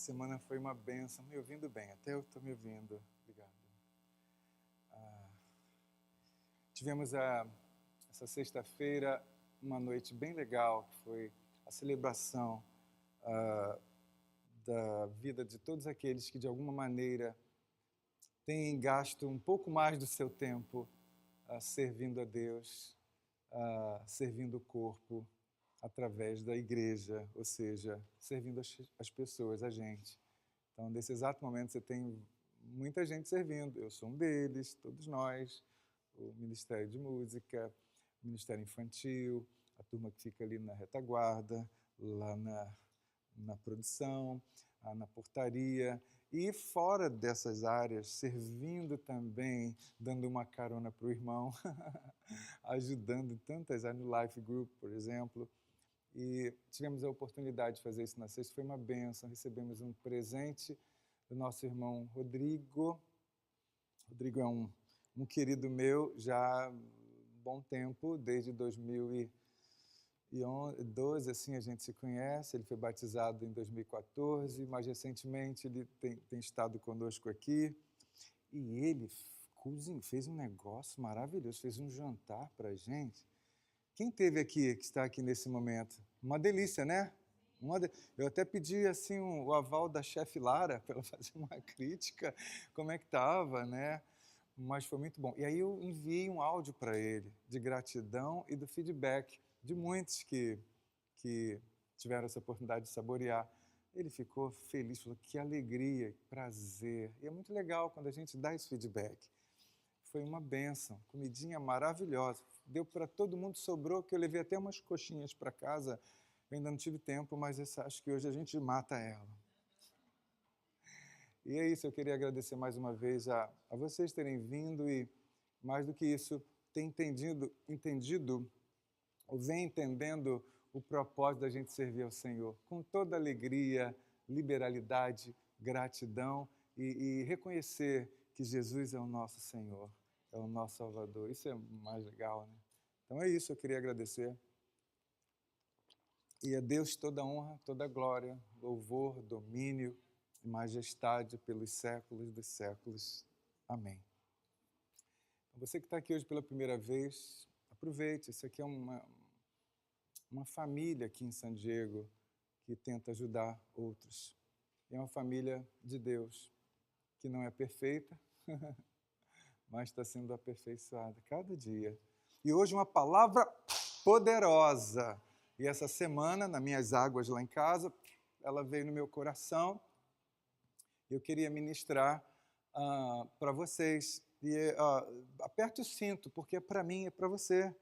semana foi uma bênção. Me ouvindo bem? Até eu estou me ouvindo. Obrigado. Tivemos essa sexta-feira uma noite bem legal, que foi a celebração da vida de todos aqueles que, de alguma maneira, têm gasto um pouco mais do seu tempo servindo a Deus, servindo o corpo, através da igreja, ou seja, servindo as pessoas, a gente. Então, nesse exato momento, você tem muita gente servindo. Eu sou um deles, todos nós, o Ministério de Música, o Ministério Infantil, a turma que fica ali na retaguarda, lá na produção, na portaria, e fora dessas áreas, servindo também, dando uma carona para o irmão, ajudando em tantas áreas, no Life Group, por exemplo. E tivemos a oportunidade de fazer isso na sexta, foi uma bênção. Recebemos um presente do nosso irmão Rodrigo. Rodrigo é um querido meu já há um bom tempo, desde 2012, assim, a gente se conhece. Ele foi batizado em 2014, mais recentemente ele tem estado conosco aqui. E ele fez um negócio maravilhoso, fez um jantar para a gente. Quem teve aqui, que está aqui nesse momento? Uma delícia, né? Eu até pedi assim o aval da chefe Lara para ela fazer uma crítica, como é que estava, né? Mas foi muito bom. E aí eu enviei um áudio para ele de gratidão e do feedback de muitos que tiveram essa oportunidade de saborear. Ele ficou feliz, falou que alegria, que prazer. E é muito legal quando a gente dá esse feedback. Foi uma bênção, comidinha maravilhosa. Deu para todo mundo, sobrou, que eu levei até umas coxinhas para casa. Eu ainda não tive tempo, mas acho que hoje a gente mata ela. E é isso, eu queria agradecer mais uma vez a vocês terem vindo e, mais do que isso, ter entendido ou vem entendendo o propósito da gente servir ao Senhor, com toda alegria, liberalidade, gratidão e reconhecer que Jesus é o nosso Senhor, é o nosso Salvador. Isso é mais legal, né? Então é isso, eu queria agradecer. E a Deus toda honra, toda glória, louvor, domínio e majestade pelos séculos dos séculos. Amém. Você que está aqui hoje pela primeira vez, aproveite. Isso aqui é uma família aqui em San Diego que tenta ajudar outros. É uma família de Deus, que não é perfeita, mas está sendo aperfeiçoada cada dia. E hoje uma palavra poderosa. E essa semana, nas minhas águas lá em casa, ela veio no meu coração. Eu queria ministrar para vocês. E aperte o cinto, porque para mim é para você.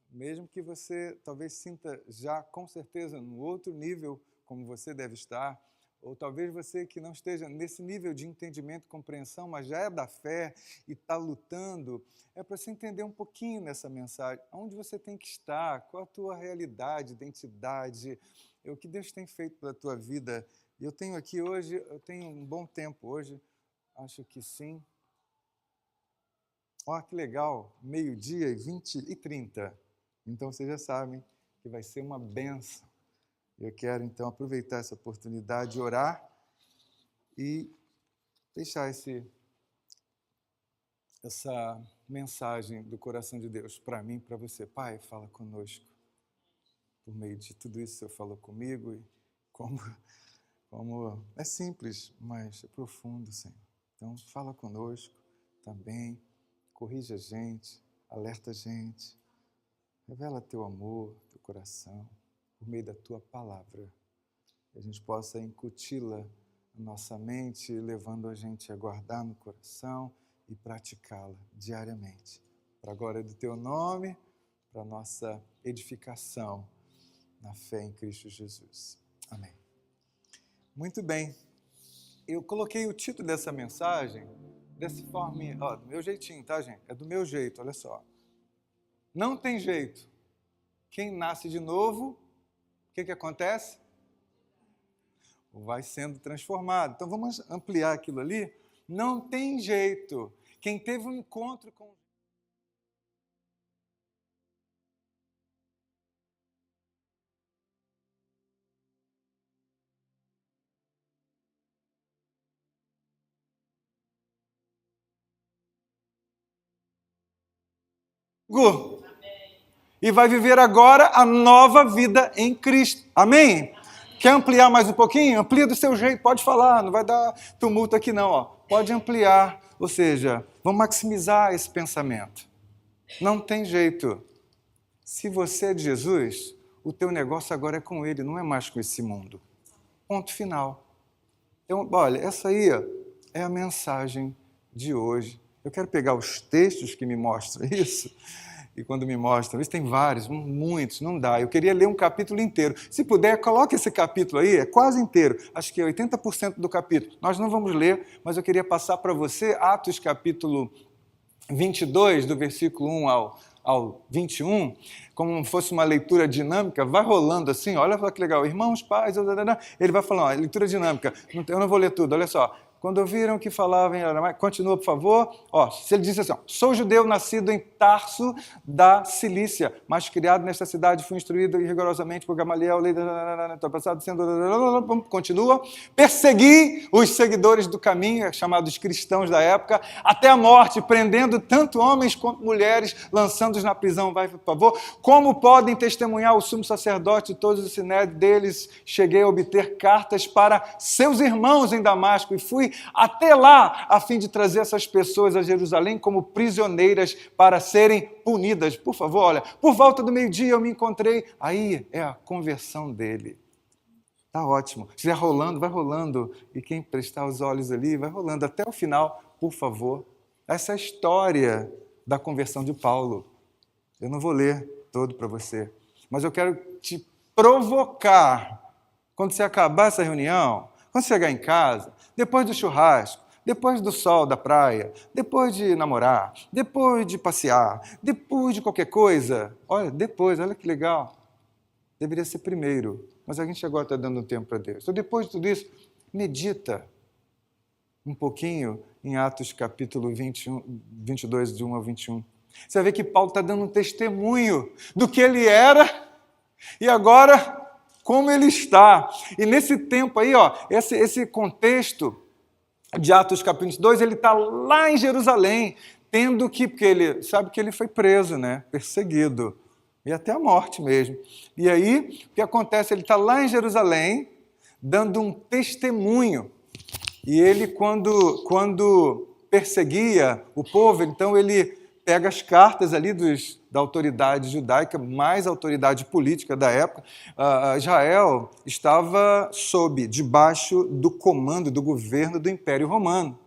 Mesmo que você talvez sinta já, com certeza, no outro nível, como você deve estar, ou talvez você que não esteja nesse nível de entendimento e compreensão, mas já é da fé e está lutando, é para você entender um pouquinho nessa mensagem, onde você tem que estar, qual a tua realidade, identidade, o que Deus tem feito pela tua vida. E eu tenho aqui hoje, eu tenho um bom tempo hoje, acho que sim. Olha que legal, 12h e 20h30. Então vocês já sabem que vai ser uma bênção. Eu quero então aproveitar essa oportunidade de orar e deixar essa mensagem do coração de Deus para mim e para você. Pai, fala conosco. Por meio de tudo isso, o Senhor falou comigo e como é simples, mas é profundo, Senhor. Então fala conosco também, corrige a gente, alerta a gente, revela teu amor, teu coração, por meio da tua palavra, que a gente possa incuti-la na nossa mente, levando a gente a guardar no coração e praticá-la diariamente. Para a glória do teu nome, para a nossa edificação na fé em Cristo Jesus. Amém. Muito bem. Eu coloquei o título dessa mensagem dessa forma, do meu jeitinho, tá, gente? É do meu jeito, olha só. Não tem jeito. Quem nasce de novo, o que acontece? Vai sendo transformado. Então vamos ampliar aquilo ali. Não tem jeito. Quem teve um encontro com E vai viver agora a nova vida em Cristo. Amém? Quer ampliar mais um pouquinho? Amplia do seu jeito, pode falar, não vai dar tumulto aqui não. Ó. Pode ampliar, ou seja, vamos maximizar esse pensamento. Não tem jeito. Se você é de Jesus, o teu negócio agora é com Ele, não é mais com esse mundo. Ponto final. Então, olha, essa aí é a mensagem de hoje. Eu quero pegar os textos que me mostram isso. E quando me mostram, isso tem vários, muitos, não dá. Eu queria ler um capítulo inteiro. Se puder, coloque esse capítulo aí, é quase inteiro. Acho que é 80% do capítulo. Nós não vamos ler, mas eu queria passar para você Atos capítulo 22, do versículo 1 ao 21, como fosse uma leitura dinâmica, vai rolando assim, olha só que legal, irmãos, pais, ele vai falando, ó, leitura dinâmica, eu não vou ler tudo, olha só. Quando ouviram que falavam em aramaico, continua, por favor. Ó, se ele disse assim, ó, sou judeu nascido em Tarso da Cilícia, mas criado nesta cidade, fui instruído rigorosamente por Gamaliel, continua. Persegui os seguidores do caminho, chamados cristãos da época, até a morte, prendendo tanto homens quanto mulheres, lançando-os na prisão. Vai, por favor. Como podem testemunhar o sumo sacerdote e todos os sinédrios deles? Cheguei a obter cartas para seus irmãos em Damasco e fui até lá, a fim de trazer essas pessoas a Jerusalém como prisioneiras para serem punidas. Por favor, olha, por volta do meio-dia eu me encontrei, aí é a conversão dele. Tá ótimo. Se estiver rolando, vai rolando. E quem prestar os olhos ali, vai rolando até o final, por favor. Essa é a história da conversão de Paulo. Eu não vou ler todo para você, mas eu quero te provocar, quando você acabar essa reunião, quando você chegar em casa, depois do churrasco, depois do sol da praia, depois de namorar, depois de passear, depois de qualquer coisa, olha que legal. Deveria ser primeiro, mas a gente agora está dando um tempo para Deus. Então, depois de tudo isso, medita um pouquinho em Atos capítulo 22, de 1 ao 21. Você vai ver que Paulo está dando um testemunho do que ele era e agora como ele está. E nesse tempo aí, ó, esse contexto de Atos capítulo 22, ele está lá em Jerusalém, tendo que, porque ele sabe que ele foi preso, né? Perseguido, e até a morte mesmo. E aí, o que acontece? Ele está lá em Jerusalém, dando um testemunho. E ele, quando perseguia o povo, então ele pega as cartas ali da autoridade judaica, mais a autoridade política da época. Israel estava debaixo do comando, do governo do Império Romano.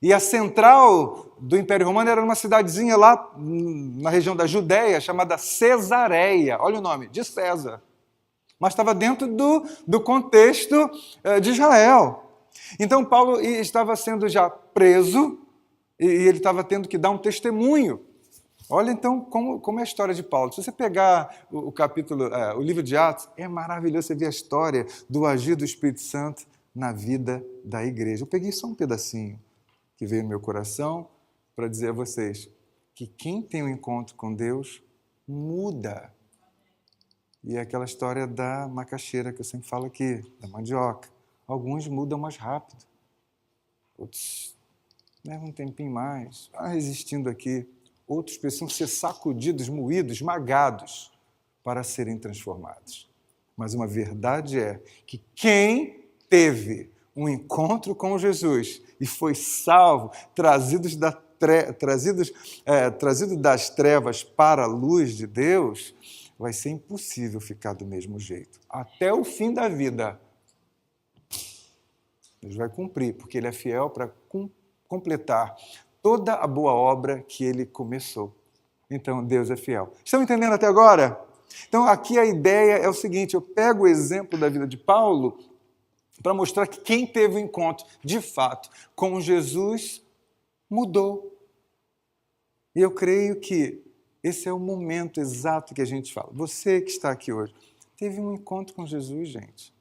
E a central do Império Romano era uma cidadezinha lá na região da Judéia, chamada Cesareia. Olha o nome, de César. Mas estava dentro do contexto de Israel. Então Paulo estava sendo já preso, e ele estava tendo que dar um testemunho. Olha então como é a história de Paulo. Se você pegar o capítulo, o livro de Atos, é maravilhoso você ver a história do agir do Espírito Santo na vida da igreja. Eu peguei só um pedacinho que veio no meu coração para dizer a vocês que quem tem um encontro com Deus muda. E é aquela história da macaxeira que eu sempre falo aqui, da mandioca. Alguns mudam mais rápido. Outros leva um tempinho mais, resistindo aqui. Outros precisam ser sacudidos, moídos, esmagados para serem transformados. Mas uma verdade é que quem teve um encontro com Jesus e foi salvo, trazido das trevas para a luz de Deus, vai ser impossível ficar do mesmo jeito. Até o fim da vida. Deus vai cumprir, porque Ele é fiel para completar toda a boa obra que Ele começou. Então, Deus é fiel. Estão entendendo até agora? Então, aqui a ideia é o seguinte, eu pego o exemplo da vida de Paulo para mostrar que quem teve o encontro, de fato, com Jesus, mudou. E eu creio que esse é o momento exato que a gente fala. Você que está aqui hoje, teve um encontro com Jesus, gente.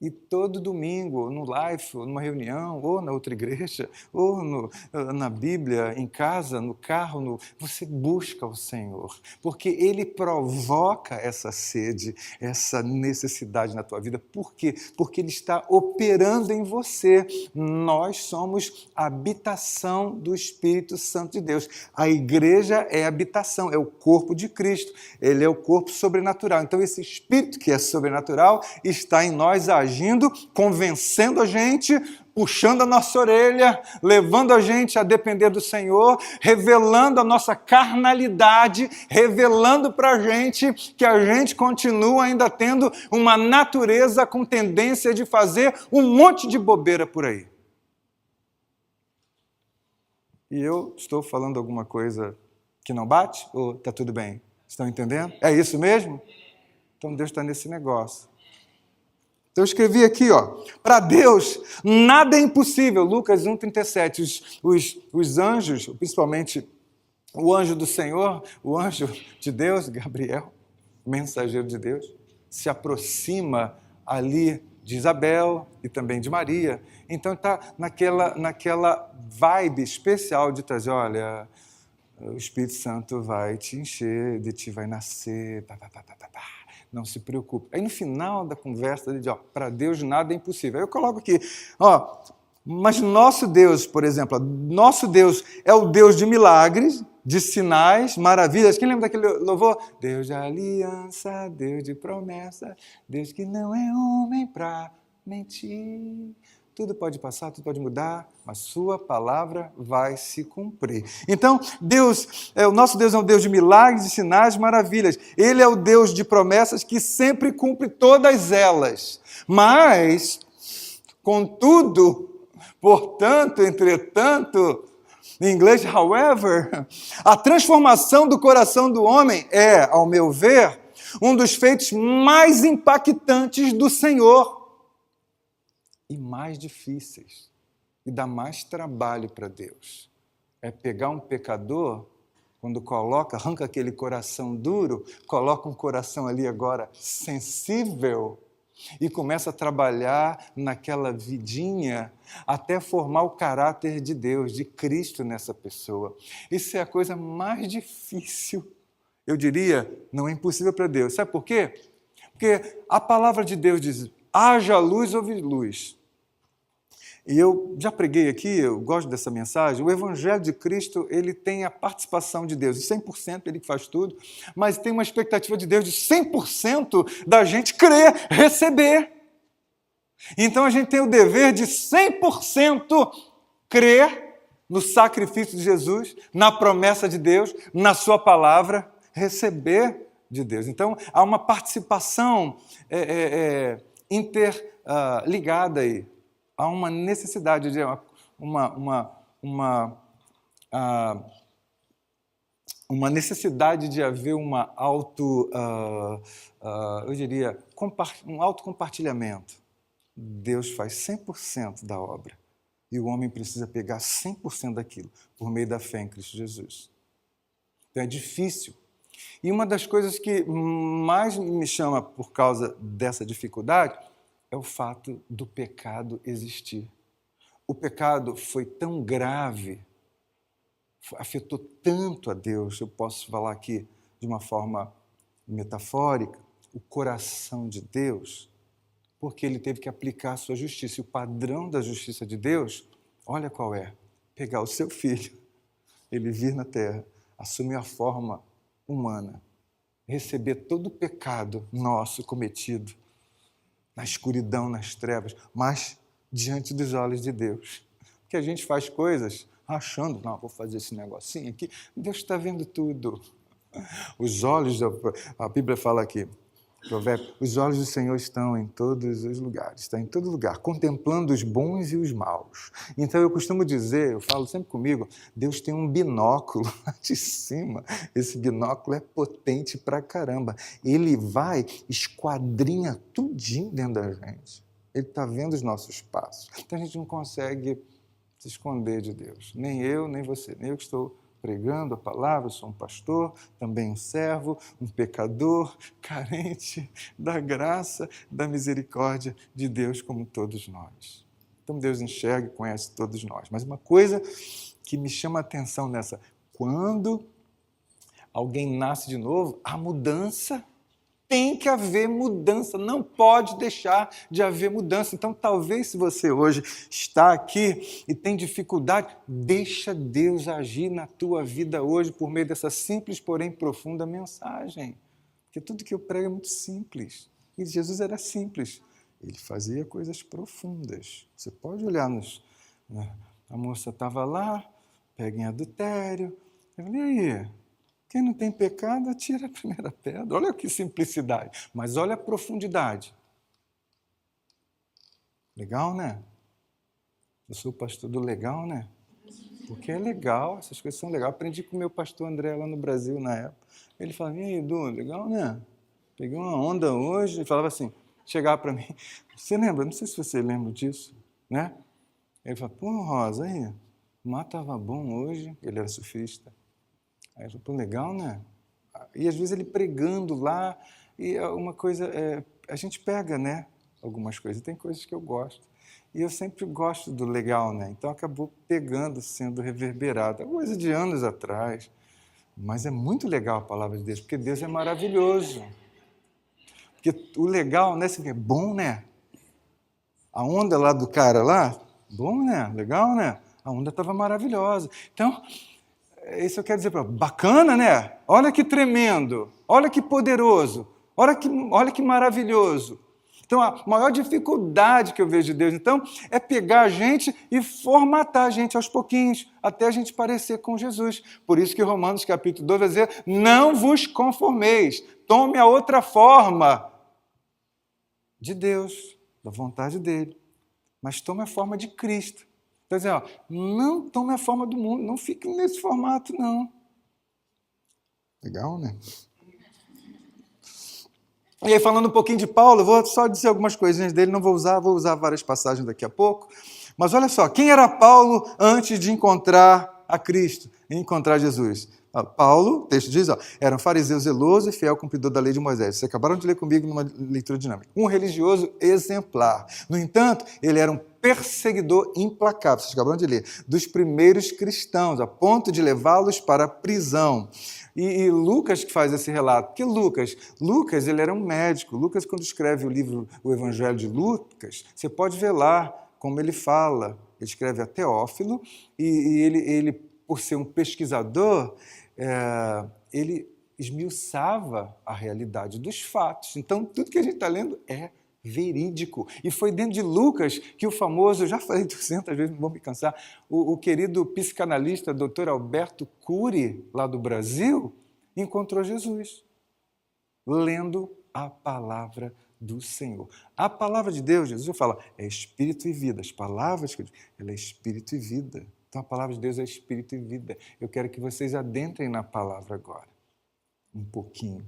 E todo domingo, no live, ou numa reunião, ou na outra igreja, ou na Bíblia, em casa, no carro, você busca o Senhor, porque Ele provoca essa sede, essa necessidade na tua vida. Por quê? Porque Ele está operando em você. Nós somos a habitação do Espírito Santo de Deus. A igreja é a habitação, é o corpo de Cristo. Ele é o corpo sobrenatural. Então, esse Espírito que é sobrenatural está em nós agindo, convencendo a gente, puxando a nossa orelha, levando a gente a depender do Senhor, revelando a nossa carnalidade, revelando para a gente que a gente continua ainda tendo uma natureza com tendência de fazer um monte de bobeira por aí. E eu estou falando alguma coisa que não bate? Ou está tudo bem? Estão entendendo? É isso mesmo? Então Deus está nesse negócio. Então eu escrevi aqui, para Deus nada é impossível. Lucas 1,37. Os anjos, principalmente o anjo do Senhor, o anjo de Deus, Gabriel, mensageiro de Deus, se aproxima ali de Isabel e também de Maria. Então está naquela vibe especial de trazer, olha, o Espírito Santo vai te encher, de ti vai nascer, não se preocupe. Aí no final da conversa, ele diz, para Deus nada é impossível. Aí eu coloco aqui, mas nosso Deus, por exemplo, nosso Deus é o Deus de milagres, de sinais, maravilhas. Quem lembra daquele louvor? Deus de aliança, Deus de promessa, Deus que não é homem para mentir. Tudo pode passar, tudo pode mudar, mas sua palavra vai se cumprir. Então, o nosso Deus é um Deus de milagres, de sinais, maravilhas. Ele é o Deus de promessas que sempre cumpre todas elas. Mas, contudo, portanto, entretanto, em inglês, however, a transformação do coração do homem é, ao meu ver, um dos feitos mais impactantes do Senhor. E mais difíceis, e dá mais trabalho para Deus. É pegar um pecador, quando arranca aquele coração duro, coloca um coração ali agora sensível e começa a trabalhar naquela vidinha até formar o caráter de Deus, de Cristo nessa pessoa. Isso é a coisa mais difícil. Eu diria, não é impossível para Deus. Sabe por quê? Porque a palavra de Deus diz, haja luz, houve luz. E eu já preguei aqui, eu gosto dessa mensagem, o Evangelho de Cristo, ele tem a participação de Deus, de 100% ele que faz tudo, mas tem uma expectativa de Deus de 100% da gente crer, receber. Então a gente tem o dever de 100% crer no sacrifício de Jesus, na promessa de Deus, na sua palavra, receber de Deus. Então há uma participação interligada aí. Há uma necessidade de uma necessidade de haver um autocompartilhamento. Deus faz 100% da obra e o homem precisa pegar 100% daquilo por meio da fé em Cristo Jesus. Então é difícil. E uma das coisas que mais me chama por causa dessa dificuldade é o fato do pecado existir. O pecado foi tão grave, afetou tanto a Deus, eu posso falar aqui de uma forma metafórica, o coração de Deus, porque ele teve que aplicar a sua justiça. E o padrão da justiça de Deus, olha qual é, pegar o seu filho, ele vir na terra, assumir a forma humana, receber todo o pecado nosso cometido, na escuridão, nas trevas, mas diante dos olhos de Deus. Porque a gente faz coisas achando, não, vou fazer esse negocinho aqui, Deus está vendo tudo. Os olhos, a Bíblia fala aqui, provérbio, os olhos do Senhor estão em todos os lugares, está em todo lugar, contemplando os bons e os maus. Então eu costumo dizer, eu falo sempre comigo, Deus tem um binóculo lá de cima, esse binóculo é potente pra caramba, ele vai, esquadrinha tudinho dentro da gente, ele está vendo os nossos passos, então a gente não consegue se esconder de Deus, nem eu, nem você, nem eu que estou pregando a palavra, sou um pastor, também um servo, um pecador, carente da graça, da misericórdia de Deus como todos nós. Então Deus enxerga e conhece todos nós. Mas uma coisa que me chama a atenção nessa, quando alguém nasce de novo, há mudança. Tem que haver mudança, não pode deixar de haver mudança. Então, talvez se você hoje está aqui e tem dificuldade, deixa Deus agir na tua vida hoje por meio dessa simples, porém profunda mensagem. Porque tudo que eu prego é muito simples. E Jesus era simples. Ele fazia coisas profundas. Você pode olhar a moça estava lá, pega em adultério. Eu falei, e aí? Quem não tem pecado, atira a primeira pedra. Olha que simplicidade. Mas olha a profundidade. Legal, né? Eu sou o pastor do legal, né? Porque é legal, essas coisas são legais. Aprendi com o meu pastor André lá no Brasil, na época. Ele falava, e aí, Edu, legal, né? Peguei uma onda hoje. Ele falava assim, chegava para mim. Você lembra? Não sei se você lembra disso, né? Ele falava, pô, Rosa, aí, o mar estava bom hoje. Ele era surfista. Aí eu falei, pô, legal, né? E às vezes ele pregando lá, e uma coisa, a gente pega, né? Algumas coisas, tem coisas que eu gosto. E eu sempre gosto do legal, né? Então acabou pegando, sendo reverberado. É coisa de anos atrás. Mas é muito legal a palavra de Deus, porque Deus é maravilhoso. Porque o legal, né? Assim, é bom, né? A onda lá do cara lá, bom, né? Legal, né? A onda estava maravilhosa. Então, isso eu quero dizer para bacana, né? Olha que tremendo, olha que poderoso, olha que maravilhoso. Então, a maior dificuldade que eu vejo de Deus, então, é pegar a gente e formatar a gente aos pouquinhos, até a gente parecer com Jesus. Por isso que Romanos capítulo 2 vai dizer, não vos conformeis, tome a outra forma de Deus, da vontade dele, mas tome a forma de Cristo. Quer dizer, não tome a forma do mundo, não fique nesse formato, não. Legal, né? E aí, falando um pouquinho de Paulo, eu vou só dizer algumas coisinhas dele, não vou usar várias passagens daqui a pouco. Mas olha só, quem era Paulo antes de encontrar a Cristo, encontrar Jesus? Paulo, o texto diz, era um fariseu zeloso e fiel cumpridor da lei de Moisés. Vocês acabaram de ler comigo numa leitura dinâmica. Um religioso exemplar. No entanto, ele era um perseguidor implacável, vocês acabaram de ler, dos primeiros cristãos, a ponto de levá-los para a prisão. E Lucas que faz esse relato, porque Lucas ele era um médico. Lucas, quando escreve o livro, o Evangelho de Lucas, você pode ver lá como ele fala. Ele escreve a Teófilo e ele, por ser um pesquisador, ele esmiuçava a realidade dos fatos. Então, tudo que a gente está lendo é verídico. E foi dentro de Lucas que o famoso, já falei 200 vezes, não vou me cansar, o querido psicanalista Dr. Alberto Cury, lá do Brasil, encontrou Jesus, lendo a palavra do Senhor. A palavra de Deus, Jesus fala, é espírito e vida. As palavras que eu digo, ela é espírito e vida. Então a palavra de Deus é espírito e vida. Eu quero que vocês adentrem na palavra agora, um pouquinho.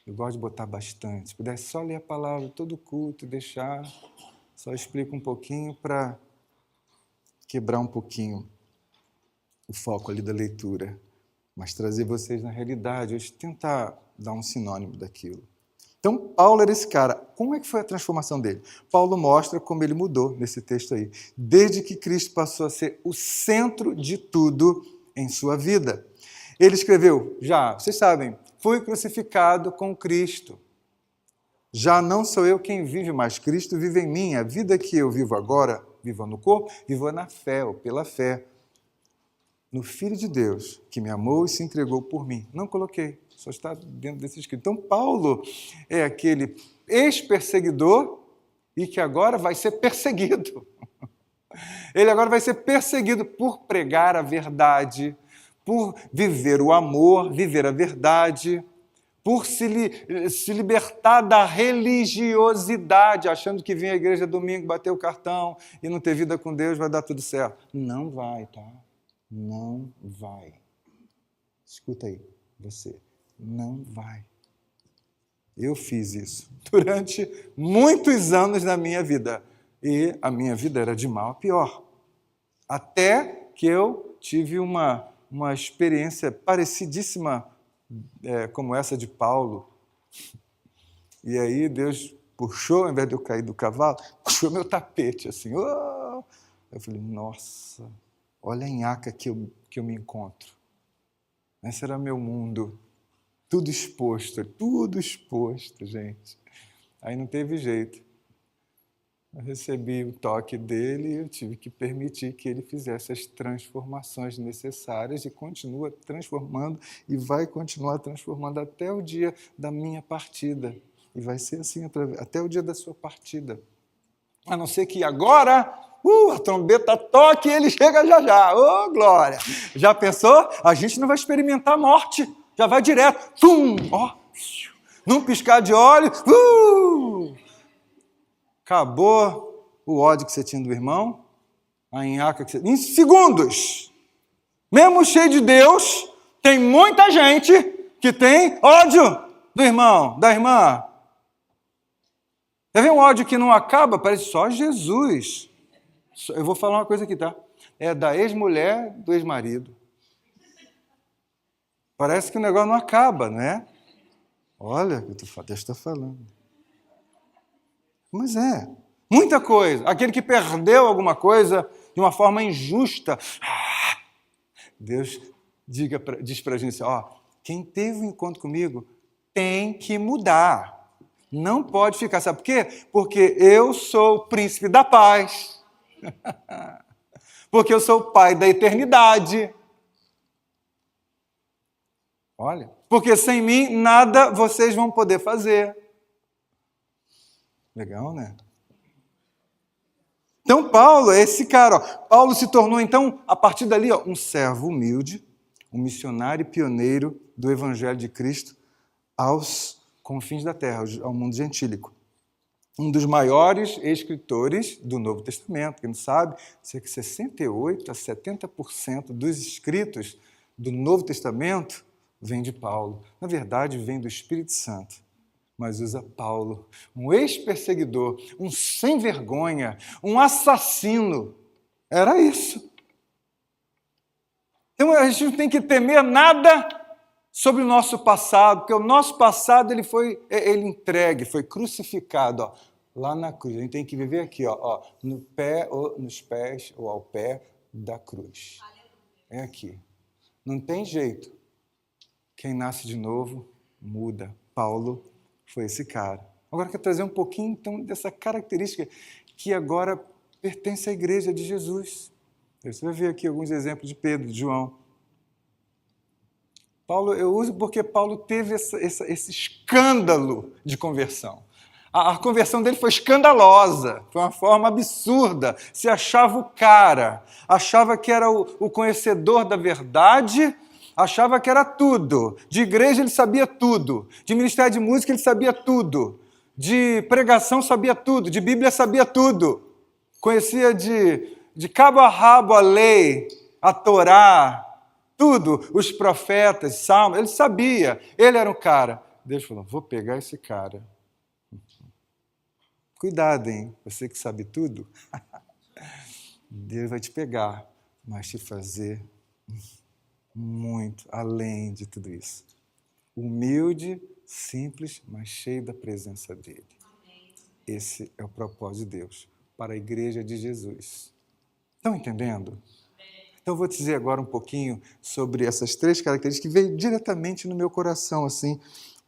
Eu gosto de botar bastante. Se pudesse só ler a palavra todo culto e deixar, só explico um pouquinho para quebrar um pouquinho o foco ali da leitura, mas trazer vocês na realidade, hoje tentar dar um sinônimo daquilo. Então, Paulo era esse cara. Como é que foi a transformação dele? Paulo mostra como ele mudou nesse texto aí. Desde que Cristo passou a ser o centro de tudo em sua vida. Ele escreveu, vocês sabem, fui crucificado com Cristo. Já não sou eu quem vive, mas Cristo vive em mim. A vida que eu vivo agora, vivo no corpo, vivo na fé, ou pela fé, no Filho de Deus, que me amou e se entregou por mim. Não coloquei, só está dentro desse escrito. Então, Paulo é aquele ex-perseguidor e que agora vai ser perseguido. Ele agora vai ser perseguido por pregar a verdade, por viver o amor, viver a verdade, por se libertar da religiosidade, achando que vir à igreja domingo, bater o cartão e não ter vida com Deus, vai dar tudo certo. Não vai, tá? Não vai. Escuta aí, você. Não vai. Eu fiz isso durante muitos anos na minha vida. E a minha vida era de mal a pior. Até que eu tive uma uma experiência parecidíssima como essa de Paulo. E aí Deus puxou, ao invés de eu cair do cavalo, puxou meu tapete, assim. Oh! Eu falei, nossa, olha a nhaca que eu me encontro. Esse era meu mundo. Tudo exposto, gente. Aí não teve jeito. Eu recebi o toque dele e eu tive que permitir que ele fizesse as transformações necessárias e continua transformando e vai continuar transformando até o dia da minha partida. E vai ser assim até o dia da sua partida. A não ser que agora a trombeta toque e ele chega já já. Ô, glória! Já pensou? A gente não vai experimentar a morte. Já vai direto. Tum! Ó! Num piscar de olhos. Acabou o ódio que você tinha do irmão, a nhaca que você... Em segundos! Mesmo cheio de Deus, tem muita gente que tem ódio do irmão, da irmã. Quer ver um ódio que não acaba? Parece só Jesus. Eu vou falar uma coisa aqui, tá? É da ex-mulher do ex-marido. Parece que o negócio não acaba, né? Olha, Deus está falando. Mas muita coisa. Aquele que perdeu alguma coisa de uma forma injusta. Deus diz para a gente, quem teve um encontro comigo tem que mudar. Não pode ficar, sabe por quê? Porque eu sou o príncipe da paz. Porque eu sou o pai da eternidade. Olha, porque sem mim nada vocês vão poder fazer. Legal, né? Então, Paulo é esse cara. Paulo se tornou, então, a partir dali, um servo humilde, um missionário pioneiro do Evangelho de Cristo aos confins da terra, ao mundo gentílico. Um dos maiores escritores do Novo Testamento. Quem não sabe, cerca de 68% a 70% dos escritos do Novo Testamento vem de Paulo. Na verdade, vem do Espírito Santo. Mas usa Paulo, um ex-perseguidor, um sem-vergonha, um assassino. Era isso. Então a gente não tem que temer nada sobre o nosso passado, porque o nosso passado ele entregue, foi crucificado lá na cruz. A gente tem que viver aqui, no pé, ou nos pés, ou ao pé da cruz. É aqui. Não tem jeito. Quem nasce de novo, muda. Paulo foi esse cara. Agora eu quero trazer um pouquinho, então, dessa característica que agora pertence à igreja de Jesus. Você vai ver aqui alguns exemplos de Pedro, de João. Paulo, eu uso porque Paulo teve esse escândalo de conversão. A conversão dele foi escandalosa, foi uma forma absurda. Se achava o cara, achava que era o conhecedor da verdade, achava que era tudo. De igreja ele sabia tudo, de ministério de música ele sabia tudo, de pregação sabia tudo, de Bíblia sabia tudo. Conhecia de cabo a rabo a lei, a Torá, tudo, os profetas, salmos, ele sabia, ele era um cara. Deus falou, vou pegar esse cara. Cuidado, hein? Você que sabe tudo, Deus vai te pegar, mas te fazer muito além de tudo isso. Humilde, simples, mas cheio da presença dele. Esse é o propósito de Deus para a igreja de Jesus. Estão entendendo? Então, eu vou te dizer agora um pouquinho sobre essas 3 características que veio diretamente no meu coração, assim,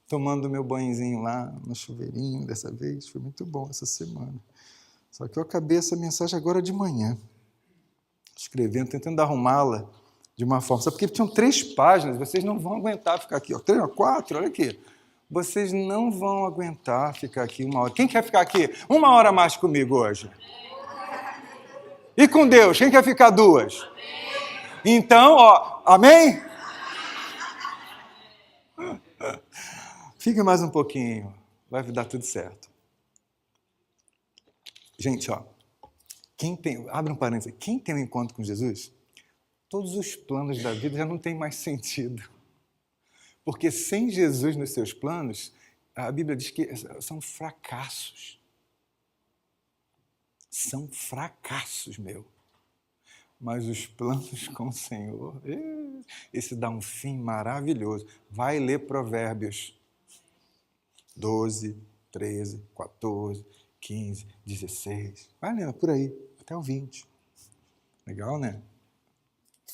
tomando meu banhozinho lá no chuveirinho dessa vez. Foi muito bom essa semana. Só que eu acabei essa mensagem agora de manhã, escrevendo, tentando arrumá-la de uma forma. Só porque tinham 3 páginas, vocês não vão aguentar ficar aqui. 3 ou 4, olha aqui. Vocês não vão aguentar ficar aqui 1 hora. Quem quer ficar aqui 1 hora mais comigo hoje? E com Deus, quem quer ficar 2? Então, amém? Fique mais um pouquinho, vai dar tudo certo. Gente, abre um parênteses, quem tem um encontro com Jesus, todos os planos da vida já não tem mais sentido. Porque sem Jesus nos seus planos, a Bíblia diz que são fracassos. São fracassos, meu. Mas os planos com o Senhor, esse dá um fim maravilhoso. Vai ler Provérbios 12, 13, 14, 15, 16. Vai lendo por aí, até o 20. Legal, né?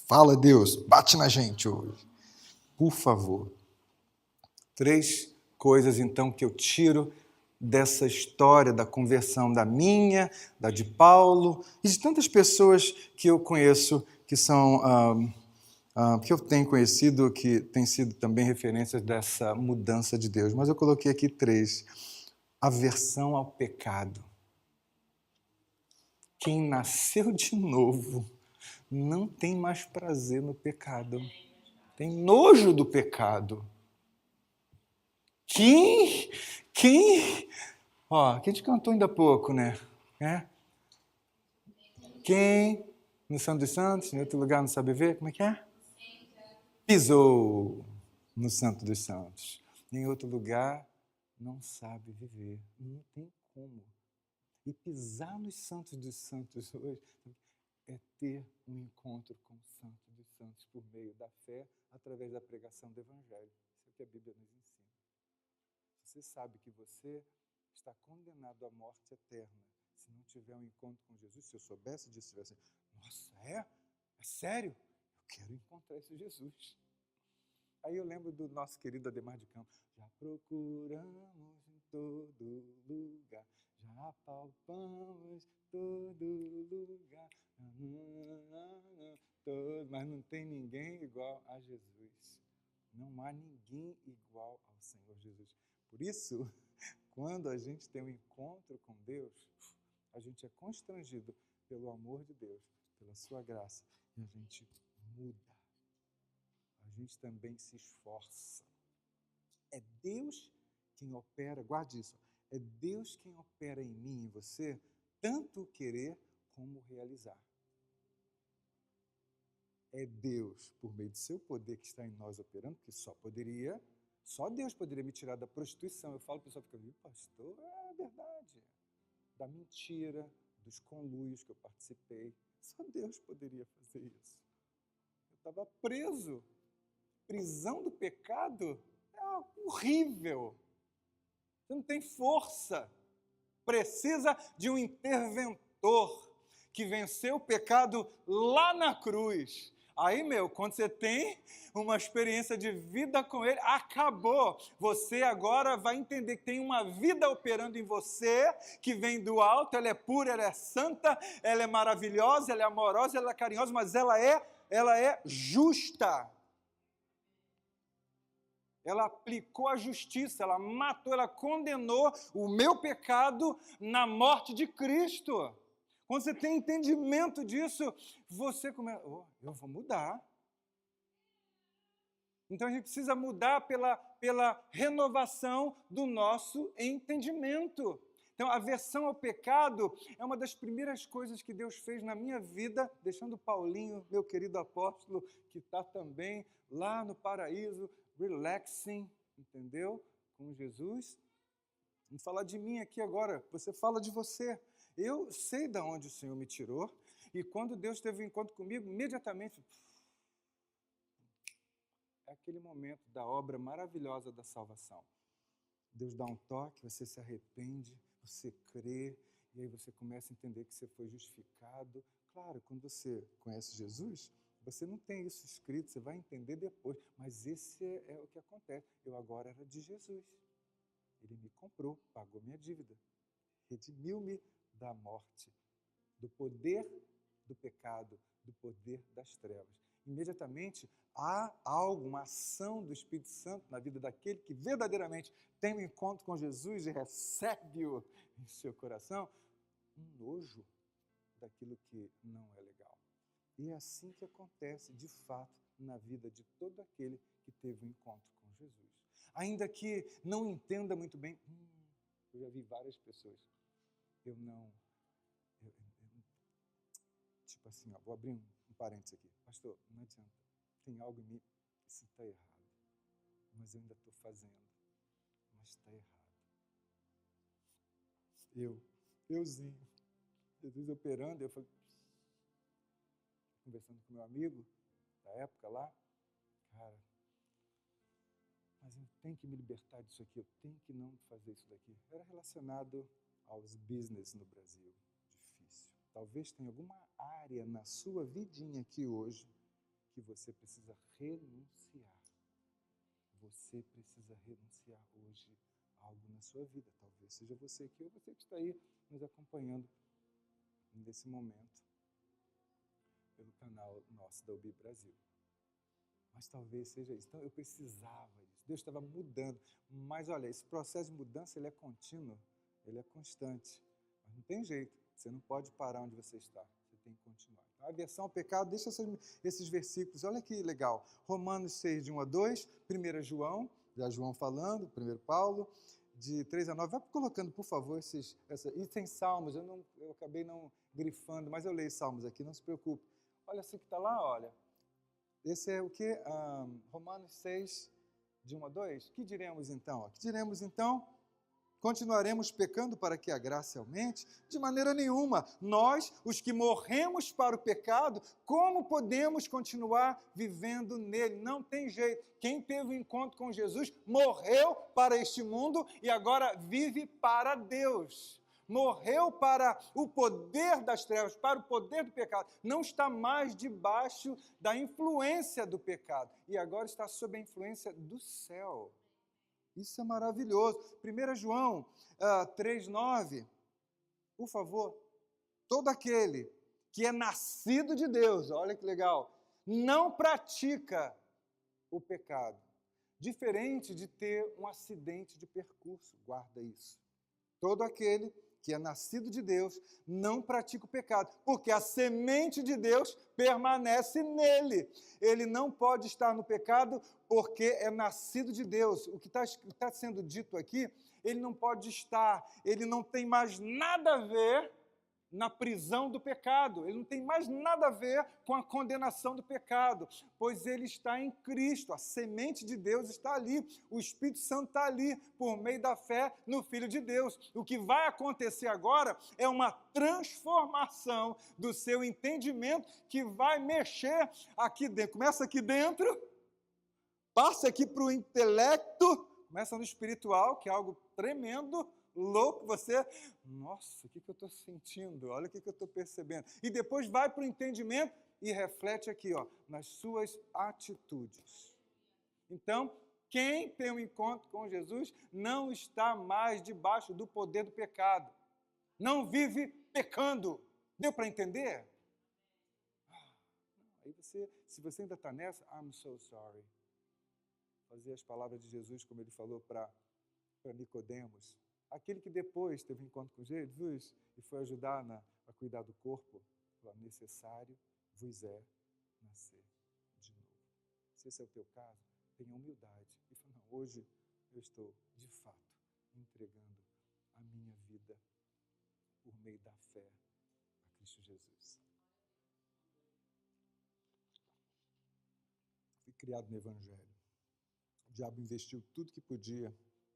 Fala, Deus, bate na gente hoje. Por favor. 3 coisas, então, que eu tiro dessa história da conversão da minha, da de Paulo e de tantas pessoas que eu conheço, que são, que eu tenho conhecido, que têm sido também referências dessa mudança de Deus. Mas eu coloquei aqui 3. Aversão ao pecado. Quem nasceu de novo não tem mais prazer no pecado. Tem nojo do pecado. Quem? Ó, que a gente cantou ainda há pouco, né? Quem no Santo dos Santos, em outro lugar não sabe ver, como é que é? Pisou no Santo dos Santos. Em outro lugar não sabe viver. Não tem como. E pisar nos Santos dos Santos hoje é ter um encontro com o Santo dos Santos por meio da fé, através da pregação do Evangelho. Isso é o que a Bíblia nos ensina. Você sabe que você está condenado à morte eterna se não tiver um encontro com Jesus. Se eu soubesse disso, tivesse, nossa, é sério? Eu quero encontrar esse Jesus. Aí eu lembro do nosso querido Ademar de Campos. Já procuramos em todo lugar, já apalpamos todo lugar, mas não tem ninguém igual a Jesus. Não há ninguém igual ao Senhor Jesus. Por isso, quando a gente tem um encontro com Deus, a gente é constrangido pelo amor de Deus, pela sua graça, e a gente muda. A gente também se esforça. É Deus quem opera, guarde isso, é Deus quem opera em mim e em você, tanto o querer como o realizar. É Deus, por meio do seu poder que está em nós operando, que só Deus poderia me tirar da prostituição. Eu falo, o pessoal fica, pastor, é verdade. Da mentira, dos conluios que eu participei. Só Deus poderia fazer isso. Eu estava preso. Prisão do pecado é horrível. Você não tem força. Precisa de um interventor que venceu o pecado lá na cruz. Aí, quando você tem uma experiência de vida com Ele, acabou. Você agora vai entender que tem uma vida operando em você, que vem do alto, ela é pura, ela é santa, ela é maravilhosa, ela é amorosa, ela é carinhosa, mas ela é justa. Ela aplicou a justiça, ela matou, ela condenou o meu pecado na morte de Cristo. Quando você tem entendimento disso, você começa, eu vou mudar. Então a gente precisa mudar pela renovação do nosso entendimento. Então, a aversão ao pecado é uma das primeiras coisas que Deus fez na minha vida, deixando Paulinho, meu querido apóstolo, que está também lá no paraíso, relaxing, entendeu? Com Jesus. Vamos falar de mim aqui agora, você fala de você. Eu sei de onde o Senhor me tirou, e quando Deus teve um encontro comigo, imediatamente, é aquele momento da obra maravilhosa da salvação. Deus dá um toque, você se arrepende, você crê, e aí você começa a entender que você foi justificado. Claro, quando você conhece Jesus, você não tem isso escrito, você vai entender depois, mas esse é o que acontece. Eu agora era de Jesus. Ele me comprou, pagou minha dívida, redimiu-me da morte, do poder do pecado, do poder das trevas. Imediatamente há algo, uma ação do Espírito Santo na vida daquele que verdadeiramente tem um encontro com Jesus e recebe-o em seu coração, um nojo daquilo que não é legal. E é assim que acontece, de fato, na vida de todo aquele que teve um encontro com Jesus. Ainda que não entenda muito bem, eu já vi várias pessoas, tipo assim, vou abrir um parênteses aqui. Pastor, não adianta, tem algo em mim, isso está errado, mas eu ainda estou fazendo, mas está errado. Euzinho, Jesus operando, eu falei, conversando com meu amigo da época lá, cara, mas eu tenho que me libertar disso aqui, eu tenho que não fazer isso daqui. Era relacionado aos business no Brasil. Difícil. Talvez tenha alguma área na sua vidinha aqui hoje que você precisa renunciar. Você precisa renunciar hoje a algo na sua vida. Talvez seja você aqui ou você que está aí nos acompanhando nesse momento pelo canal nosso da UBI Brasil. Mas talvez seja isso. Então eu precisava disso. Deus estava mudando. Mas olha, esse processo de mudança ele é contínuo, ele é constante. Mas não tem jeito. Você não pode parar onde você está. Você tem que continuar. Então, a aversão ao pecado, deixa esses versículos. Olha que legal. Romanos 6, de 1 a 2, 1 João, já João falando, 1 Paulo, de 3 a 9. Vai colocando, por favor, e tem Salmos. Eu acabei não grifando, mas eu leio Salmos aqui, não se preocupe. Olha assim que está lá, olha. Esse é o que? Romanos 6, de 1 a 2. Que diremos então? Que diremos então? Continuaremos pecando para que a graça aumente? De maneira nenhuma. Nós, os que morremos para o pecado, como podemos continuar vivendo nele? Não tem jeito. Quem teve um encontro com Jesus morreu para este mundo e agora vive para Deus. Morreu para o poder das trevas, para o poder do pecado. Não está mais debaixo da influência do pecado. E agora está sob a influência do céu. Isso é maravilhoso. 1 João 3,9, por favor. Todo aquele que é nascido de Deus, olha que legal, não pratica o pecado. Diferente de ter um acidente de percurso, guarda isso. Todo aquele que é nascido de Deus não pratica o pecado, porque a semente de Deus permanece nele. Ele não pode estar no pecado porque é nascido de Deus. O que está sendo dito aqui, ele não pode estar, ele não tem mais nada a ver na prisão do pecado, ele não tem mais nada a ver com a condenação do pecado, pois ele está em Cristo, a semente de Deus está ali, o Espírito Santo está ali, por meio da fé no Filho de Deus. O que vai acontecer agora é uma transformação do seu entendimento que vai mexer aqui dentro, começa aqui dentro, passa aqui para o intelecto, começa no espiritual, que é algo tremendo, louco, você, nossa, o que eu estou sentindo? Olha o que eu estou percebendo. E depois vai para o entendimento e reflete aqui, ó, nas suas atitudes. Então, quem tem um encontro com Jesus não está mais debaixo do poder do pecado. Não vive pecando. Deu para entender? Aí você, se você ainda está nessa, I'm so sorry. Fazer as palavras de Jesus, como ele falou para Nicodemos. Aquele que depois teve um encontro com Jesus e foi ajudar a cuidar do corpo, necessário vos é nascer de novo. Se esse é o teu caso, tenha humildade e fala, não, hoje eu estou, de fato, entregando a minha vida por meio da fé a Cristo Jesus. Fui criado no Evangelho. O diabo investiu tudo que podia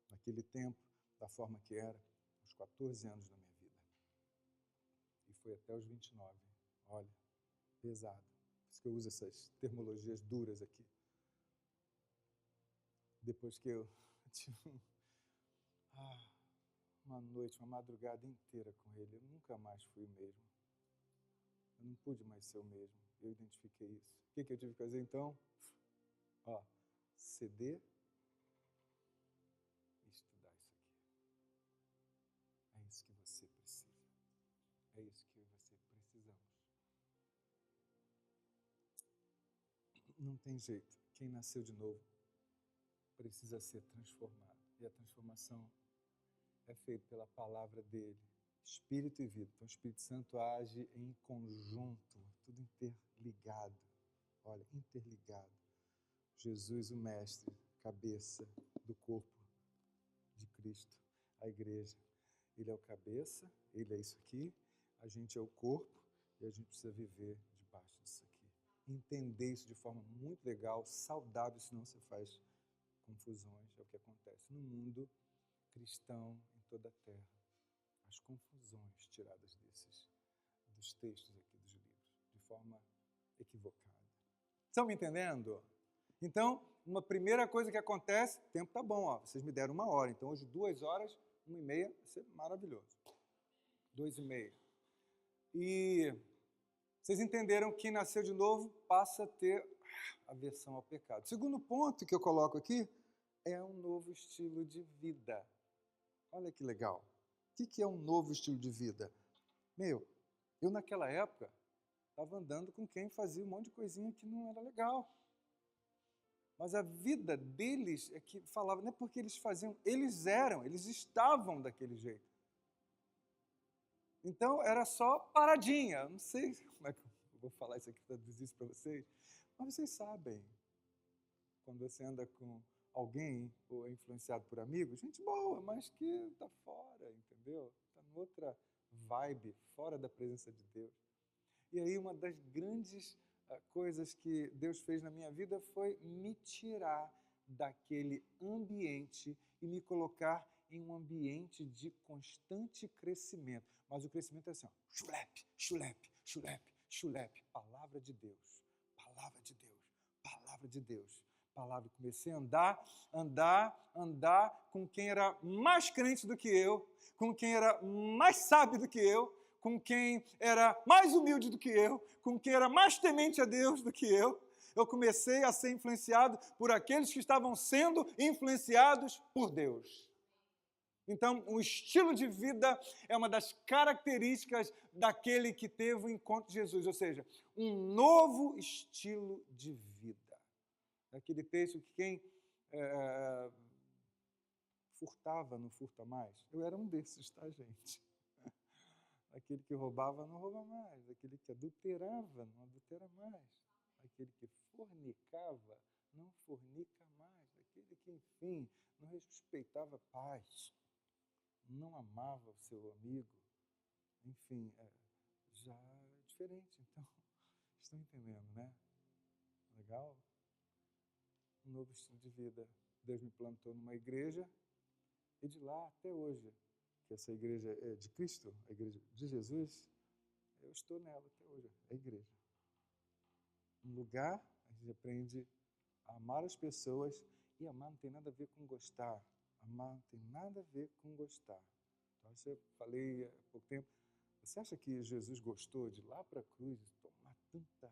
naquele tempo, da forma que era, aos 14 anos da minha vida. E foi até os 29. Olha, pesado. Por isso que eu uso essas terminologias duras aqui. Depois que eu tive uma noite, uma madrugada inteira com ele, eu nunca mais fui o mesmo. Eu não pude mais ser o mesmo. Eu identifiquei isso. O que eu tive que fazer então? Ceder e estudar isso aqui. É isso que você precisa. É isso que eu e você precisamos. Não tem jeito. Quem nasceu de novo precisa ser transformado. E a transformação é feita pela palavra dele. Espírito e vida. Então o Espírito Santo age em conjunto. Tudo interligado. Olha, interligado. Jesus, o mestre, cabeça do corpo de Cristo, a igreja. Ele é o cabeça, ele é isso aqui, a gente é o corpo e a gente precisa viver debaixo disso aqui. Entender isso de forma muito legal, saudável, senão você faz confusões, é o que acontece no mundo cristão em toda a terra. As confusões tiradas dos textos aqui dos livros, de forma equivocada. Estão me entendendo? Então, uma primeira coisa que acontece, o tempo tá bom, ó, vocês me deram 1 hora, então hoje 2 horas, 1h30, vai ser maravilhoso. 2h30. E vocês entenderam que quem nasceu de novo passa a ter aversão ao pecado. Segundo ponto que eu coloco aqui é um novo estilo de vida. Olha que legal. O que é um novo estilo de vida? Eu naquela época estava andando com quem fazia um monte de coisinha que não era legal. Mas a vida deles é que falava, não é porque eles faziam, eles estavam daquele jeito. Então era só paradinha. Não sei como é que eu vou falar isso aqui, traduzir isso para vocês, mas vocês sabem, quando você anda com alguém ou é influenciado por amigos, gente boa, mas que está fora, entendeu? Está em outra vibe, fora da presença de Deus. E aí uma das grandes coisas que Deus fez na minha vida foi me tirar daquele ambiente e me colocar em um ambiente de constante crescimento. Mas o crescimento é assim, ó, chulepe, chulepe, chulepe, chulepe. Palavra de Deus, palavra de Deus, palavra de Deus. Palavra. Comecei a andar com quem era mais crente do que eu, com quem era mais sábio do que eu, com quem era mais humilde do que eu, com quem era mais temente a Deus do que eu. Eu comecei a ser influenciado por aqueles que estavam sendo influenciados por Deus. Então, o estilo de vida é uma das características daquele que teve o encontro de Jesus, ou seja, um novo estilo de vida. Aquele texto que quem furtava não furta mais. Eu era um desses, tá, gente? Aquele que roubava não rouba mais. Aquele que adulterava não adultera mais. Aquele que fornicava não fornica mais. Aquele que, enfim, não respeitava pais, não amava o seu amigo. Enfim, já é diferente. Então, estão entendendo, né? Legal? Um novo estilo de vida. Deus me plantou numa igreja e de lá até hoje, que essa igreja é de Cristo, a igreja de Jesus, eu estou nela até hoje, é a igreja. Um lugar, a gente aprende a amar as pessoas e amar não tem nada a ver com gostar. Amar não tem nada a ver com gostar. Então, eu falei há pouco tempo, você acha que Jesus gostou de ir lá para a cruz tomar tanta...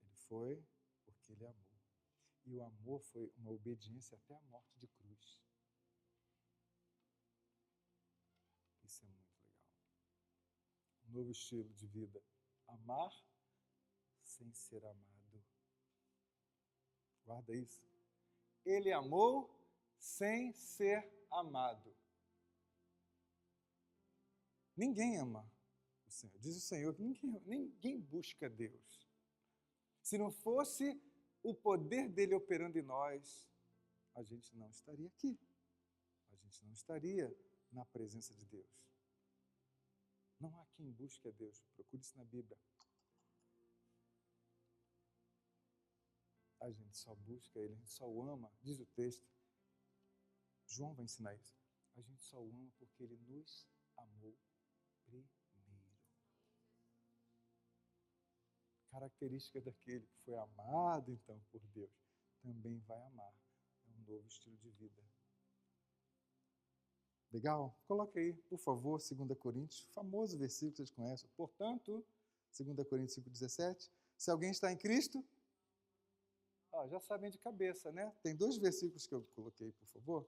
Ele foi porque ele amou. E o amor foi uma obediência até a morte de cruz. Isso é muito legal. Um novo estilo de vida. Amar sem ser amado. Guarda isso. Ele amou sem ser amado. Ninguém ama o Senhor. Diz o Senhor que ninguém busca Deus. Se não fosse o poder dele operando em nós, a gente não estaria aqui. A gente não estaria na presença de Deus. Não há quem busque a Deus. Procure isso na Bíblia. A gente só busca Ele, a gente só o ama. Diz o texto. João vai ensinar isso. A gente só o ama porque Ele nos amou primeiro. Característica daquele que foi amado, então, por Deus, também vai amar. É um novo estilo de vida. Legal? Coloque aí, por favor, 2 Coríntios, famoso versículo que vocês conhecem. Portanto, 2 Coríntios 5,17, se alguém está em Cristo, já sabem de cabeça, né? Tem 2 versículos que eu coloquei, por favor.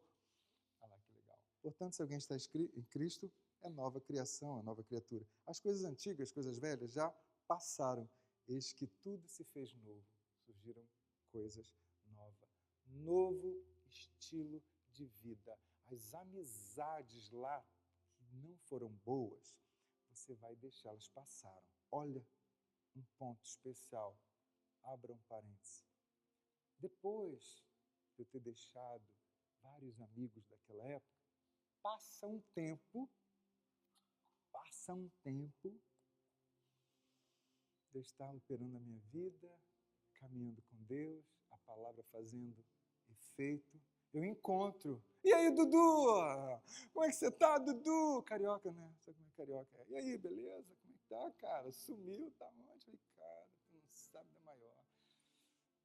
Olha lá que legal. Portanto, se alguém está em Cristo, é nova criação, é nova criatura. As coisas antigas, as coisas velhas já passaram. Eis que tudo se fez novo. Surgiram coisas novas. Novo estilo de vida. As amizades lá que não foram boas, você vai deixá-las passaram. Olha, um ponto especial. Abra um parêntese. Depois de eu ter deixado vários amigos daquela época, passa um tempo, Deus está operando a minha vida, caminhando com Deus, a palavra fazendo efeito. Eu encontro. E aí, Dudu? Como é que você tá, Dudu? Carioca, né? Sabe como é carioca? E aí, beleza? Como é que tá, cara? Sumiu, tá onde? Falei, cara, tu não sabe da maior.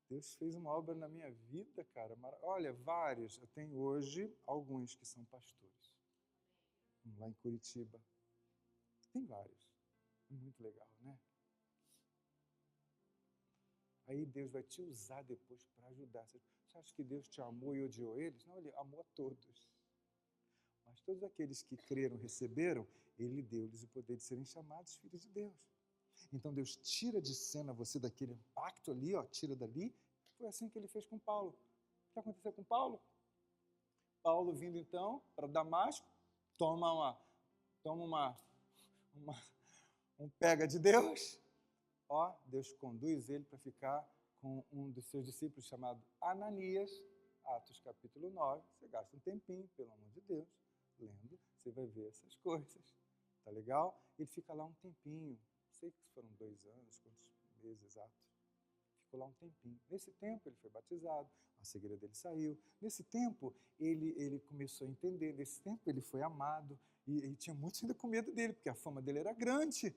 Deus fez uma obra na minha vida, cara. Olha, vários. Eu tenho hoje alguns que são pastores. Lá em Curitiba. Tem vários. Muito legal, né? Aí Deus vai te usar depois para ajudar. Você acha que Deus te amou e odiou eles? Não, Ele amou a todos. Mas todos aqueles que creram, receberam, Ele deu-lhes o poder de serem chamados filhos de Deus. Então Deus tira de cena você daquele impacto ali, ó, tira dali. Foi assim que Ele fez com Paulo. O que aconteceu com Paulo? Paulo vindo então para Damasco, toma um pega de Deus. Ó, Deus conduz ele para ficar com um dos seus discípulos chamado Ananias, Atos capítulo 9. Você gasta um tempinho, pelo amor de Deus, lendo, você vai ver essas coisas. Tá legal? Ele fica lá um tempinho, não sei se foram 2 anos, quantos meses exatos. Ficou lá um tempinho. Nesse tempo ele foi batizado, a cegueira dele saiu. Nesse tempo ele começou a entender, nesse tempo ele foi amado e tinha muitos ainda com medo dele, porque a fama dele era grande.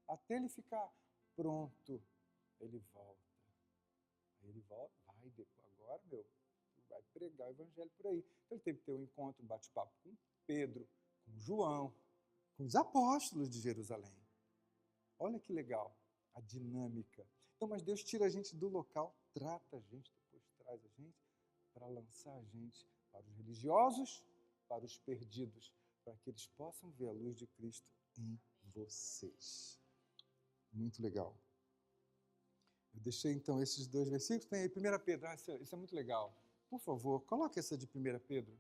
Até ele ficar pronto, ele volta. Aí ele volta, vai, agora, meu, vai pregar o evangelho por aí. Então ele teve que ter um encontro, um bate-papo com Pedro, com João, com os apóstolos de Jerusalém. Olha que legal a dinâmica. Então, mas Deus tira a gente do local, trata a gente, depois traz a gente para lançar a gente para os religiosos, para os perdidos, para que eles possam ver a luz de Cristo em vocês. Muito legal. Eu deixei então esses 2 versículos. Tem aí 1 Pedro, isso é muito legal. Por favor, coloque essa de 1 Pedro.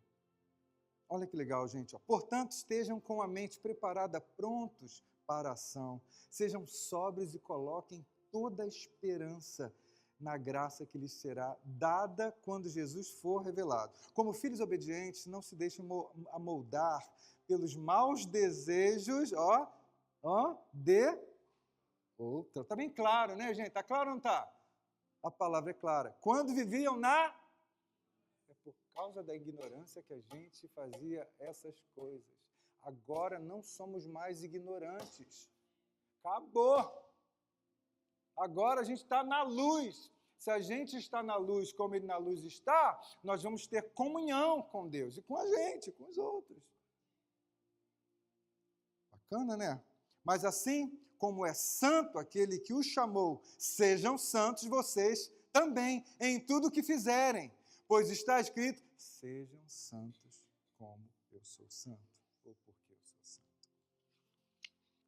Olha que legal, gente. Portanto, estejam com a mente preparada, prontos para a ação. Sejam sóbrios e coloquem toda a esperança na graça que lhes será dada quando Jesus for revelado. Como filhos obedientes, não se deixem amoldar pelos maus desejos de outra. Está bem claro, né, gente? Está claro ou não está? A palavra é clara. Quando viviam É por causa da ignorância que a gente fazia essas coisas. Agora não somos mais ignorantes. Acabou. Agora a gente está na luz. Se a gente está na luz como Ele na luz está, nós vamos ter comunhão com Deus e com a gente, com os outros. Bacana, né? Mas assim como é santo aquele que o chamou, sejam santos vocês também em tudo o que fizerem, pois está escrito, sejam santos como eu sou santo, ou porque eu sou santo.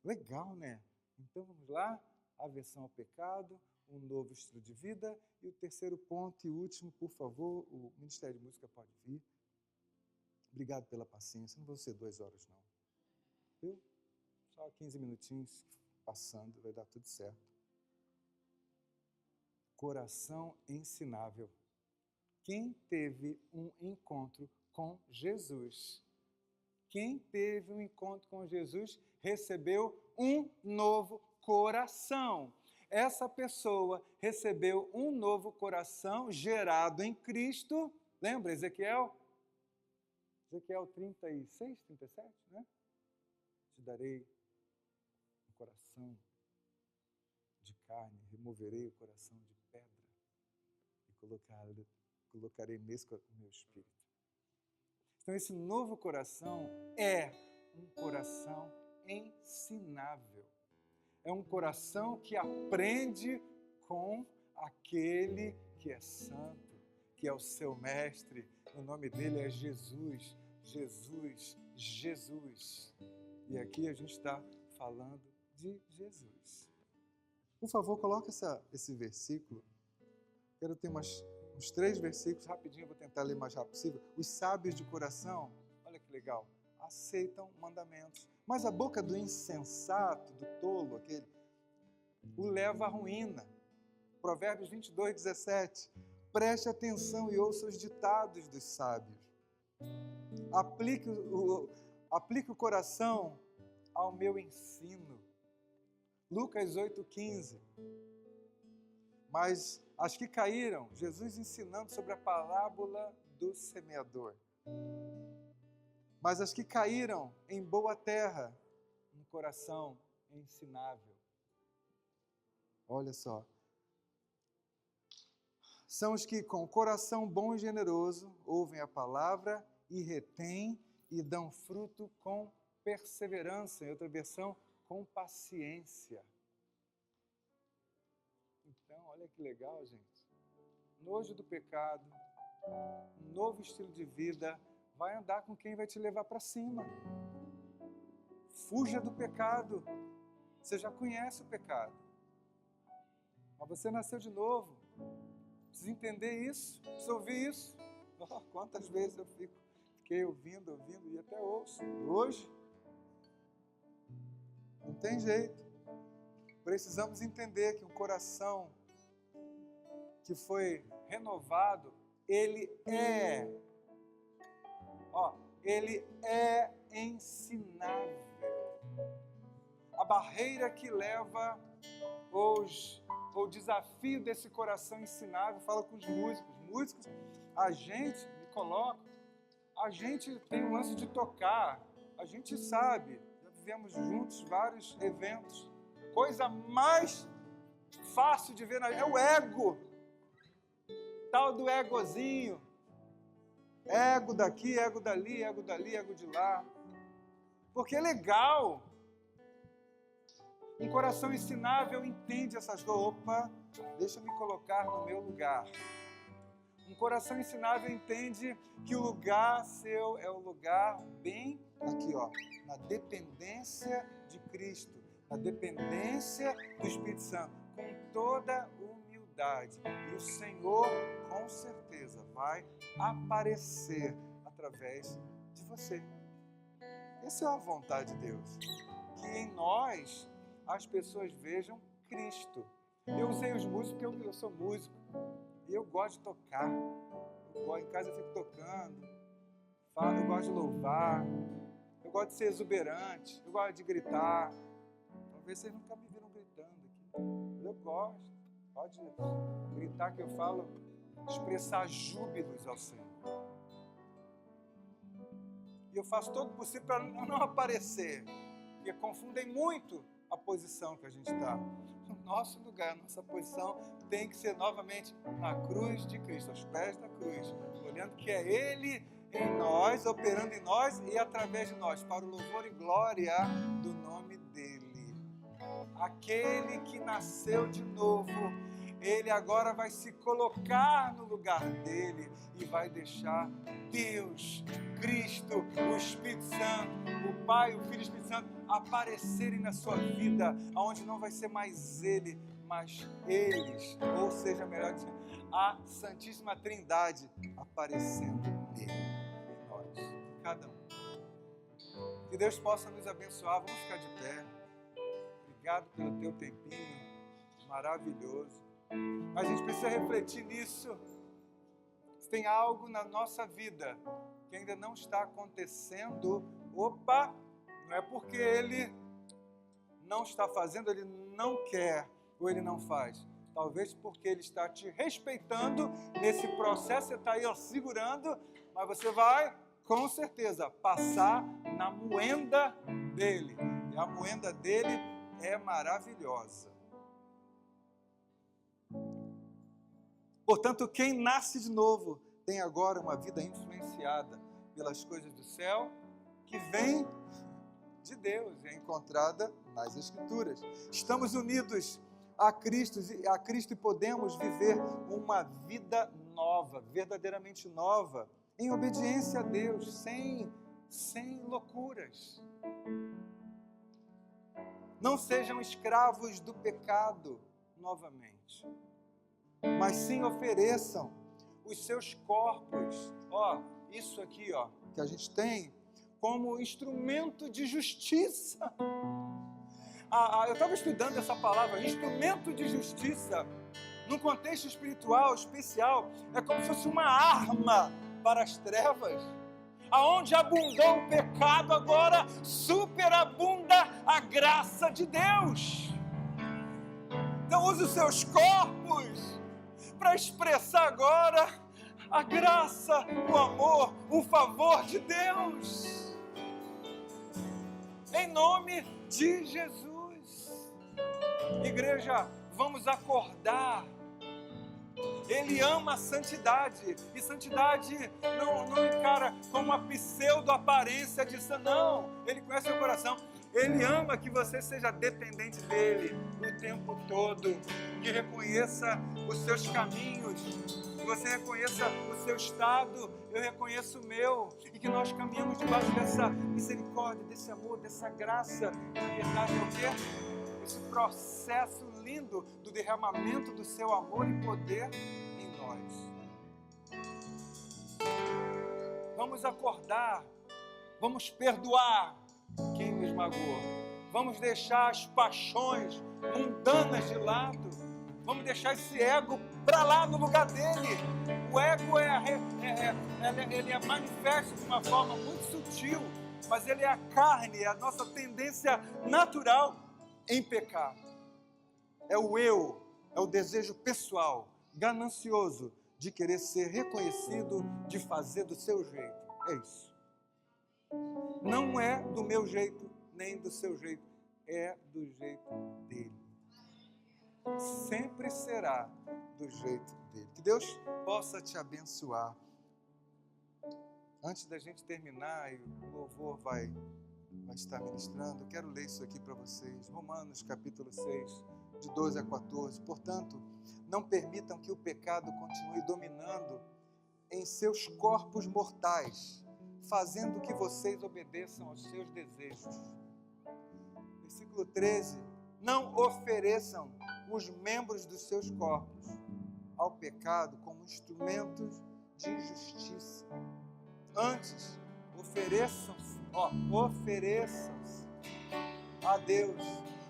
Legal, né? Então vamos lá, aversão ao pecado, um novo estilo de vida, e o terceiro ponto e último, por favor, o Ministério de Música pode vir. Obrigado pela paciência, não vou ser 2 horas não. Viu? Só 15 minutinhos passando, vai dar tudo certo. Coração ensinável. Quem teve um encontro com Jesus? Quem teve um encontro com Jesus recebeu um novo coração. Essa pessoa recebeu um novo coração gerado em Cristo. Lembra Ezequiel? Ezequiel 36, 37, né? Te darei um coração de carne, removerei o coração de pedra e colocarei nesse meu espírito. Então, esse novo coração é um coração ensinável. É um coração que aprende com aquele que é santo, que é o seu mestre. O nome dele é Jesus, Jesus, Jesus. E aqui a gente está falando de Jesus. Por favor, coloque esse versículo. Quero ter uns 3 versículos, rapidinho, vou tentar ler o mais rápido possível. Os sábios de coração, olha que legal, aceitam mandamentos. Mas a boca do insensato, do tolo, aquele, o leva à ruína. Provérbios 22, 17. Preste atenção e ouça os ditados dos sábios. Aplique o coração ao meu ensino. Lucas 8,15. Mas as que caíram, Jesus ensinando sobre a parábola do semeador. Mas as que caíram em boa terra, um coração ensinável. Olha só. São os que, com coração bom e generoso, ouvem a palavra e retêm e dão fruto com perseverança. Em outra versão, com paciência. Então, olha que legal, gente. Nojo do pecado, um novo estilo de vida, vai andar com quem vai te levar para cima. Fuja do pecado. Você já conhece o pecado. Mas você nasceu de novo. Precisa entender isso, precisa ouvir isso. Oh, quantas vezes eu fiquei ouvindo e até ouço. E hoje, não tem jeito. Precisamos entender que um coração que foi renovado, ele é ensinável. A barreira que leva o desafio desse coração ensinável, fala com os músicos. Músicos, a gente, me coloca, a gente tem o lance de tocar, a gente sabe, já vivemos juntos vários eventos. Coisa mais fácil de ver é o ego, tal do egozinho. Ego daqui, ego dali, ego dali, ego de lá. Porque é legal. Um coração ensinável entende essas coisas. Opa, deixa eu me colocar no meu lugar. Um coração ensinável entende que o lugar seu é o lugar bem aqui, ó, na dependência de Cristo, na dependência do Espírito Santo, com toda humildade. E o Senhor, com certeza, vai aparecer através de você. Essa é a vontade de Deus. Que em nós as pessoas vejam Cristo. Eu usei os músicos porque eu sou músico. E eu gosto de tocar. Em casa eu fico tocando. Eu gosto de louvar. Eu gosto de ser exuberante. Eu gosto de gritar. Talvez vocês nunca me viram gritando aqui. Eu gosto. Pode gritar que eu falo. Expressar júbilos ao Senhor. E eu faço todo o possível para não aparecer. Porque confundem muito a posição que a gente está. O nosso lugar, a nossa posição tem que ser novamente na cruz de Cristo, aos pés da cruz, olhando que é Ele em nós, operando em nós e através de nós, para o louvor e glória do nome dEle. Aquele que nasceu de novo, ele agora vai se colocar no lugar dele e vai deixar Deus, Cristo, o Espírito Santo, o Pai, o Filho e o Espírito Santo aparecerem na sua vida, onde não vai ser mais ele, mas eles, ou seja, melhor dizendo, a Santíssima Trindade aparecendo nele, em nós, em cada um. Que Deus possa nos abençoar. Vamos ficar de pé. Obrigado pelo teu tempinho maravilhoso. Mas a gente precisa refletir nisso. Se tem algo na nossa vida que ainda não está acontecendo, opa, não é porque ele não está fazendo, ele não quer ou ele não faz. Talvez porque ele está te respeitando nesse processo, você está aí ó, segurando, mas você vai, com certeza, passar na moenda dele. E a moenda dele é maravilhosa. Portanto, quem nasce de novo tem agora uma vida influenciada pelas coisas do céu, que vem de Deus, é encontrada nas Escrituras. Estamos unidos a Cristo e podemos viver uma vida nova, verdadeiramente nova, em obediência a Deus, sem loucuras. Não sejam escravos do pecado novamente, mas sim ofereçam os seus corpos, isso aqui, que a gente tem, como instrumento de justiça. Eu estava estudando essa palavra, instrumento de justiça, num contexto espiritual especial, é como se fosse uma arma para as trevas. Aonde abundou o pecado, agora superabunda a graça de Deus. Então use os seus corpos para expressar agora a graça, o amor, o favor de Deus. Em nome de Jesus. Igreja, vamos acordar. Ele ama a santidade, e santidade não encara como uma pseudo-aparência de santo, não. Ele conhece o coração. Ele ama que você seja dependente dele o tempo todo, que reconheça os seus caminhos, que você reconheça o seu estado, eu reconheço o meu, e que nós caminhamos debaixo dessa misericórdia, desse amor, dessa graça. Na verdade é o quê? Esse processo lindo do derramamento do seu amor e poder em nós. Vamos acordar, vamos perdoar quem nos magoou, vamos deixar as paixões mundanas de lado, vamos deixar esse ego para lá no lugar dele. O ego ele é manifesto de uma forma muito sutil, mas ele é a carne, é a nossa tendência natural em pecar. É o eu, é o desejo pessoal, ganancioso, de querer ser reconhecido, de fazer do seu jeito. É isso. Não é do meu jeito, nem do seu jeito. É do jeito dele. Sempre será do jeito dele. Que Deus possa te abençoar. Antes da gente terminar, e o louvor vai estar ministrando, eu quero ler isso aqui para vocês. Romanos capítulo 6, de 12 a 14. Portanto, não permitam que o pecado continue dominando em seus corpos mortais, fazendo que vocês obedeçam aos seus desejos. Versículo 13. Não ofereçam os membros dos seus corpos ao pecado como instrumentos de injustiça. Antes, ofereçam-se a Deus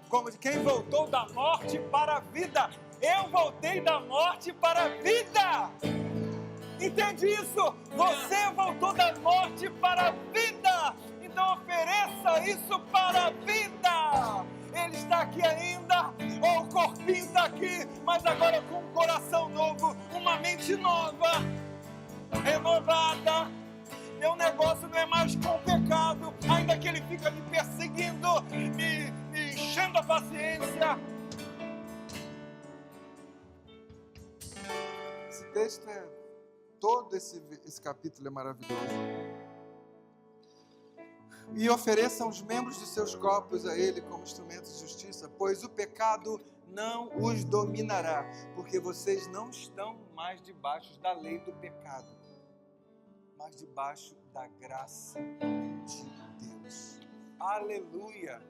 como de quem voltou da morte para a vida. Eu voltei da morte para a vida. Entende isso? Você voltou da morte para a vida. Então ofereça isso para a vida. Ele está aqui ainda, o corpinho está aqui, mas agora com um coração novo, uma mente nova, renovada. Meu negócio não é mais com o pecado, ainda que ele fica me perseguindo, me enchendo a paciência. Esse texto todo esse capítulo é maravilhoso. E ofereçam os membros de seus corpos a ele como instrumentos de justiça, pois o pecado não os dominará, porque vocês não estão mais debaixo da lei do pecado, mas debaixo da graça de Deus. Aleluia!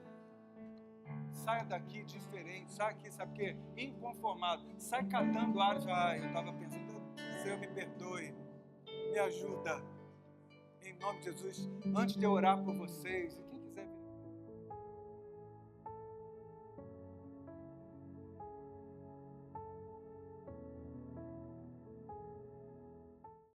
Saia daqui diferente, sai aqui, sabe o quê? Inconformado, sai catando ares. Eu estava pensando, Senhor, me perdoe, me ajuda. Em nome de Jesus, antes de eu orar por vocês,